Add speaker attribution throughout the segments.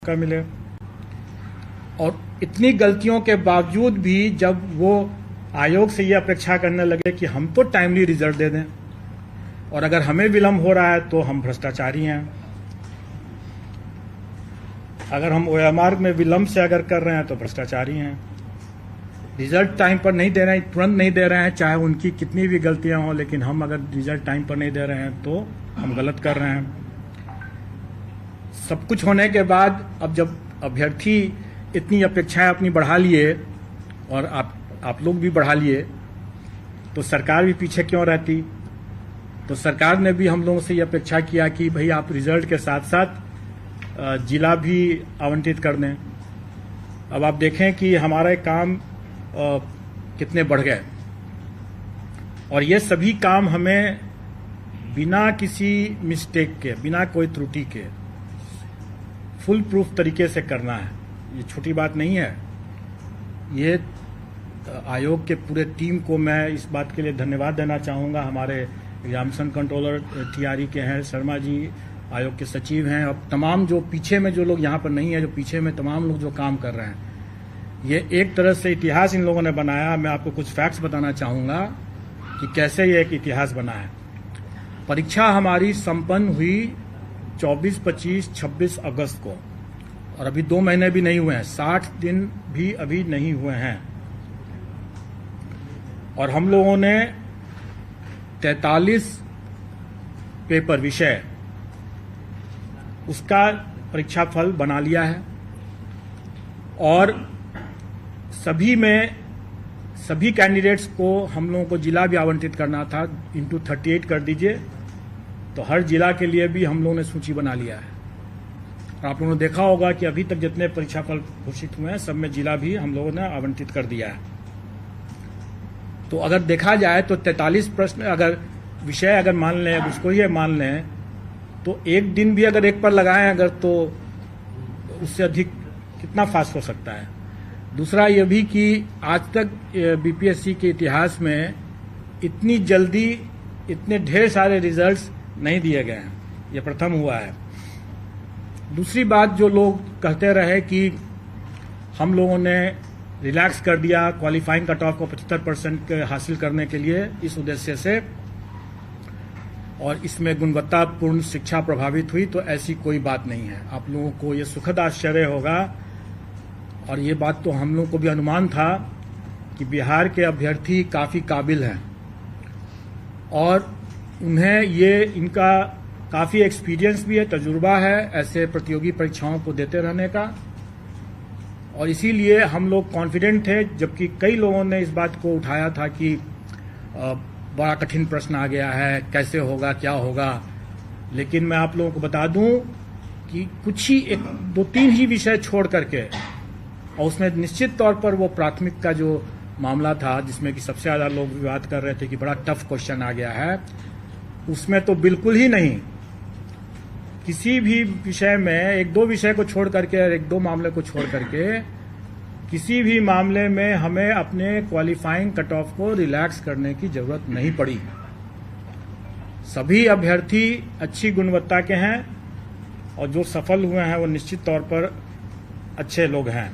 Speaker 1: मौका मिले। और इतनी गलतियों के बावजूद भी जब वो आयोग से ये अपेक्षा करने लगे कि हम तो टाइमली रिजल्ट दे दें और अगर हमें विलंब हो रहा है तो हम भ्रष्टाचारी हैं, अगर हम ओएमआर में विलंब से अगर कर रहे हैं तो भ्रष्टाचारी हैं, रिजल्ट टाइम पर नहीं दे रहे हैं, तुरंत नहीं दे रहे हैं, चाहे उनकी कितनी भी गलतियां हों, लेकिन हम अगर रिजल्ट टाइम पर नहीं दे रहे हैं तो हम गलत कर रहे हैं। सब कुछ होने के बाद अब जब अभ्यर्थी इतनी अपेक्षाएं अपनी बढ़ा लिए और आप लोग भी बढ़ा लिए तो सरकार भी पीछे क्यों रहती। तो सरकार ने भी हम लोगों से ये अपेक्षा किया कि भाई आप रिजल्ट के साथ साथ जिला भी आवंटित कर दें। अब आप देखें कि हमारे काम कितने बढ़ गए और ये सभी काम हमें बिना किसी मिस्टेक के, बिना कोई त्रुटि के फुल प्रूफ तरीके से करना है। ये छोटी बात नहीं है। ये आयोग के पूरे टीम को मैं इस बात के लिए धन्यवाद देना चाहूँगा। हमारे एग्जामिनेशन कंट्रोलर टीआरई के हैं शर्मा जी, आयोग के सचिव हैं, और तमाम जो पीछे में जो लोग यहाँ पर नहीं है, जो पीछे में तमाम लोग जो काम कर रहे हैं, ये एक तरह से इतिहास इन लोगों ने बनाया। मैं आपको कुछ फैक्ट्स बताना चाहूँगा कि कैसे ये एक इतिहास बना है। परीक्षा हमारी संपन्न हुई 24, 25, 26 अगस्त को और अभी 2 महीने भी नहीं हुए हैं, 60 दिन भी अभी नहीं हुए हैं। और हम लोगों ने 43 पेपर विषय उसका परीक्षा फल बना लिया है और सभी कैंडिडेट्स को हम लोगों को जिला भी आवंटित करना था। इंटू 38 कर दीजिए तो हर जिला के लिए भी हम लोगों ने सूची बना लिया है। और आप लोगों ने देखा होगा कि अभी तक जितने परीक्षा फल घोषित हुए हैं सब में जिला भी हम लोगों ने आवंटित कर दिया है। तो अगर देखा जाए तो 43 प्रश्न अगर विषय अगर मान लें, उसको ही मान लें, तो एक दिन भी अगर एक पर लगाएं अगर तो उससे अधिक कितना फास्ट हो सकता है। दूसरा यह भी कि आज तक बीपीएससी के इतिहास में इतनी जल्दी इतने ढेर सारे रिजल्ट्स नहीं दिए गए हैं, यह प्रथम हुआ है। दूसरी बात, जो लोग कहते रहे कि हम लोगों ने रिलैक्स कर दिया क्वालिफाइंग कट ऑफ को 75% हासिल करने के लिए इस उद्देश्य से और इसमें गुणवत्तापूर्ण शिक्षा प्रभावित हुई, तो ऐसी कोई बात नहीं है। आप लोगों को ये सुखद आश्चर्य होगा और ये बात तो हम लोगों को भी अनुमान था कि बिहार के अभ्यर्थी काफ़ी काबिल हैं और उन्हें इनका काफ़ी एक्सपीरियंस भी है, तजुर्बा है ऐसे प्रतियोगी परीक्षाओं को देते रहने का, और इसीलिए हम लोग कॉन्फिडेंट थे। जबकि कई लोगों ने इस बात को उठाया था कि बड़ा कठिन प्रश्न आ गया है, कैसे होगा, क्या होगा। लेकिन मैं आप लोगों को बता दूं कि कुछ ही 2-3 ही विषय छोड़ करके, और उसमें निश्चित तौर पर वो प्राथमिक का जो मामला था जिसमें कि सबसे ज़्यादा लोग विवाद कर रहे थे कि बड़ा टफ क्वेश्चन आ गया है, उसमें तो बिल्कुल ही नहीं। किसी भी विषय में 1-2 विषय को छोड़ करके, 1-2 मामले को छोड़ करके, किसी भी मामले में हमें अपने क्वालिफाइंग कट ऑफ को रिलैक्स करने की जरूरत नहीं पड़ी। सभी अभ्यर्थी अच्छी गुणवत्ता के हैं और जो सफल हुए हैं वो निश्चित तौर पर अच्छे लोग हैं।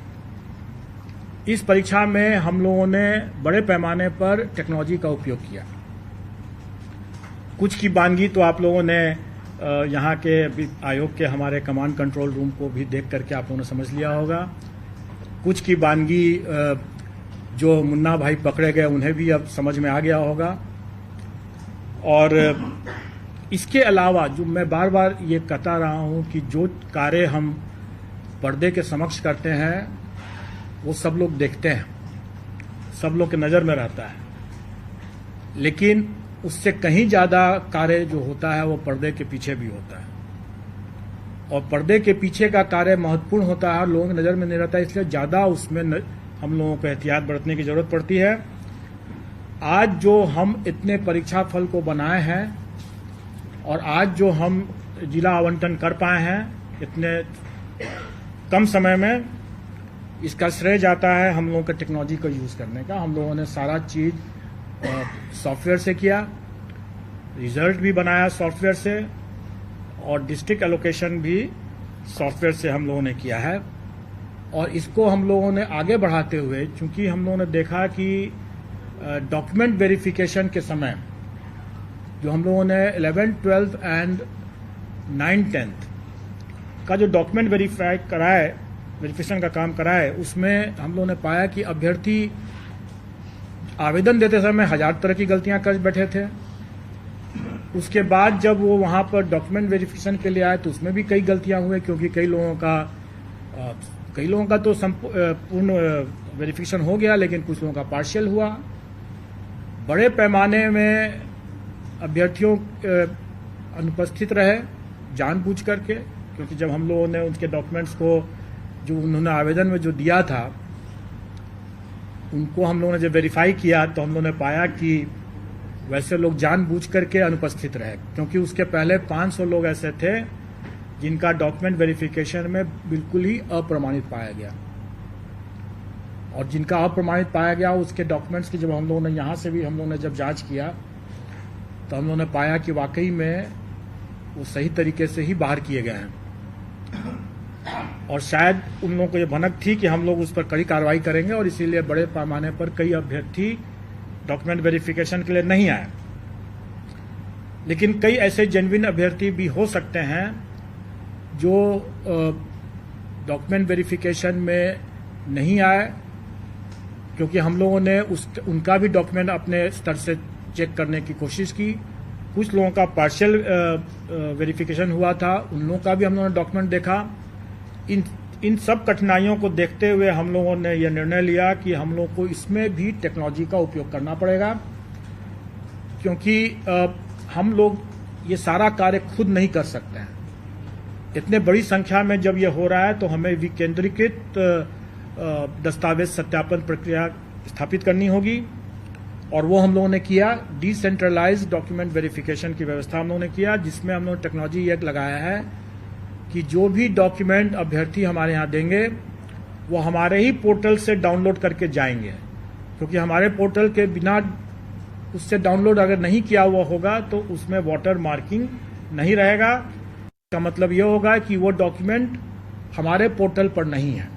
Speaker 1: इस परीक्षा में हम लोगों ने बड़े पैमाने पर टेक्नोलॉजी का उपयोग किया। कुछ की बानगी तो आप लोगों ने यहाँ के आयोग के हमारे कमांड कंट्रोल रूम को भी देख करके आप लोगों ने समझ लिया होगा। कुछ की बानगी जो मुन्ना भाई पकड़े गए उन्हें भी अब समझ में आ गया होगा। और इसके अलावा जो मैं बार बार ये कहता रहा हूँ कि जो कार्य हम पर्दे के समक्ष करते हैं वो सब लोग देखते हैं, सब लोग की नज़र में रहता है, लेकिन उससे कहीं ज़्यादा कार्य जो होता है वो पर्दे के पीछे भी होता है और पर्दे के पीछे का कार्य महत्वपूर्ण होता है, लोगों की नज़र में नहीं रहता है, इसलिए ज़्यादा उसमें हम लोगों को एहतियात बरतने की ज़रूरत पड़ती है। आज जो हम इतने परीक्षा फल को बनाए हैं और आज जो हम जिला आवंटन कर पाए हैं इतने कम समय में, इसका श्रेय जाता है हम लोगों के टेक्नोलॉजी का यूज़ करने का। हम लोगों ने सारा चीज़ सॉफ्टवेयर से किया, रिजल्ट भी बनाया सॉफ्टवेयर से और डिस्ट्रिक्ट एलोकेशन भी सॉफ्टवेयर से हम लोगों ने किया है। और इसको हम लोगों ने आगे बढ़ाते हुए, चूंकि हम लोगों ने देखा कि डॉक्यूमेंट वेरिफिकेशन के समय जो हम लोगों ने 11th, 12th and 9th, 10th का जो डॉक्यूमेंट वेरिफिकेशन का काम कराए, उसमें हम लोगों ने पाया कि अभ्यर्थी आवेदन देते समय 1000 तरह की गलतियां कर बैठे थे। उसके बाद जब वो वहां पर डॉक्यूमेंट वेरिफिकेशन के लिए आए तो उसमें भी कई गलतियां हुई, क्योंकि कई लोगों का तो पूर्ण वेरिफिकेशन हो गया, लेकिन कुछ लोगों का पार्शियल हुआ। बड़े पैमाने में अभ्यर्थियों अनुपस्थित रहे जानबूझ करके, क्योंकि जब हम लोगों ने उनके डॉक्यूमेंट्स को जो उन्होंने आवेदन में जो दिया था उनको हम लोगों ने जब वेरीफाई किया तो हम लोगों ने पाया कि वैसे लोग जानबूझ करके अनुपस्थित रहे, क्योंकि उसके पहले 500 लोग ऐसे थे जिनका डॉक्यूमेंट वेरिफिकेशन में बिल्कुल ही अप्रमाणित पाया गया। और जिनका अप्रमाणित पाया गया उसके डॉक्यूमेंट्स की जब हम लोगों ने यहाँ से भी हम लोगों ने जब जांच किया तो हम लोगों ने पाया कि वाकई में वो सही तरीके से ही बाहर किए गए हैं। और शायद उन लोगों को ये भनक थी कि हम लोग उस पर कड़ी कार्रवाई करेंगे, और इसीलिए बड़े पैमाने पर कई अभ्यर्थी डॉक्यूमेंट वेरिफिकेशन के लिए नहीं आए। लेकिन कई ऐसे जेन्युइन अभ्यर्थी भी हो सकते हैं जो डॉक्यूमेंट वेरिफिकेशन में नहीं आए, क्योंकि हम लोगों ने उनका भी डॉक्यूमेंट अपने स्तर से चेक करने की कोशिश की। कुछ लोगों का पार्शियल वेरिफिकेशन हुआ था, उन लोगों का भी हम लोगों ने डॉक्यूमेंट देखा। इन सब कठिनाइयों को देखते हुए हम लोगों ने यह निर्णय लिया कि हम लोग को इसमें भी टेक्नोलॉजी का उपयोग करना पड़ेगा, क्योंकि हम लोग ये सारा कार्य खुद नहीं कर सकते हैं। इतने बड़ी संख्या में जब ये हो रहा है तो हमें विकेंद्रीकृत दस्तावेज सत्यापन प्रक्रिया स्थापित करनी होगी, और वो हम लोगों ने किया। डिसेंट्रलाइज्ड डॉक्यूमेंट वेरिफिकेशन की व्यवस्था हम लोगों ने किया, जिसमें हम लोगों ने टेक्नोलॉजी एक लगाया है कि जो भी डॉक्यूमेंट अभ्यर्थी हमारे यहाँ देंगे वो हमारे ही पोर्टल से डाउनलोड करके जाएंगे, क्योंकि हमारे पोर्टल के बिना उससे डाउनलोड अगर नहीं किया हुआ होगा तो उसमें वाटर मार्किंग नहीं रहेगा। इसका मतलब ये होगा कि वो डॉक्यूमेंट हमारे पोर्टल पर नहीं है।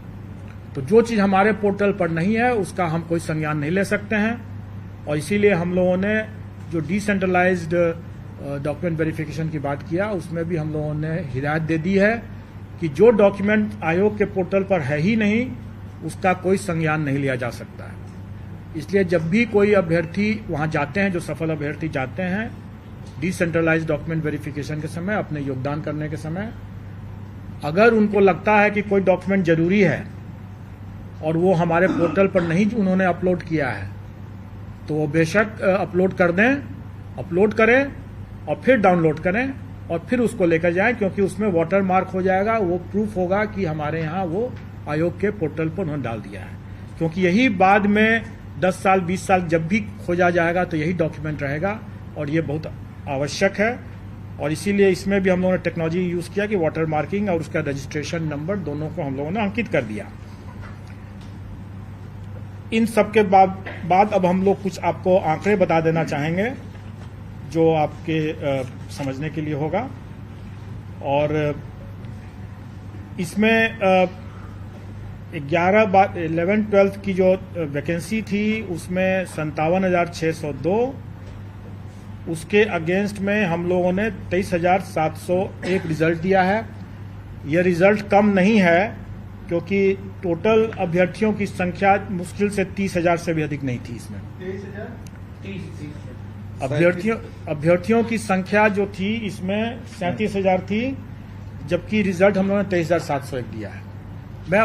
Speaker 1: तो जो चीज़ हमारे पोर्टल पर नहीं है उसका हम कोई संज्ञान नहीं ले सकते हैं, और इसीलिए हम लोगों ने जो डिसेंट्रलाइज्ड डॉक्यूमेंट वेरिफिकेशन की बात किया उसमें भी हम लोगों ने हिदायत दे दी है कि जो डॉक्यूमेंट आयोग के पोर्टल पर है ही नहीं उसका कोई संज्ञान नहीं लिया जा सकता है। इसलिए जब भी कोई अभ्यर्थी वहां जाते हैं, जो सफल अभ्यर्थी जाते हैं डिसेंट्रलाइज्ड डॉक्यूमेंट वेरिफिकेशन के समय अपने योगदान करने के समय, अगर उनको लगता है कि कोई डॉक्यूमेंट जरूरी है और वो हमारे पोर्टल पर नहीं उन्होंने अपलोड किया है तो वो बेशक अपलोड कर दें, अपलोड करें और फिर डाउनलोड करें और फिर उसको लेकर जाएं, क्योंकि उसमें वाटर मार्क हो जाएगा, वो प्रूफ होगा कि हमारे यहाँ वो आयोग के पोर्टल पर उन्होंने डाल दिया है। क्योंकि यही बाद में 10 साल 20 साल जब भी खोजा जाएगा तो यही डॉक्यूमेंट रहेगा, और ये बहुत आवश्यक है। और इसीलिए इसमें भी हम लोगों ने टेक्नोलॉजी यूज किया कि वाटर मार्किंग और उसका रजिस्ट्रेशन नंबर दोनों को हम लोगों ने अंकित कर दिया। इन सब के बाद अब हम लोग कुछ आपको आंकड़े बता देना चाहेंगे जो आपके समझने के लिए होगा। और इसमें 11th 12th की जो वैकेंसी थी उसमें 57,602, उसके अगेंस्ट में हम लोगों ने 23,701 रिजल्ट दिया है। यह रिजल्ट कम नहीं है, क्योंकि टोटल अभ्यर्थियों की संख्या मुश्किल से 30,000 से भी अधिक नहीं थी। इसमें 23,000 अभ्यर्थियों की संख्या जो थी इसमें 37,000 थी, जबकि रिजल्ट हम लोगों ने 23,701 दिया है। मैं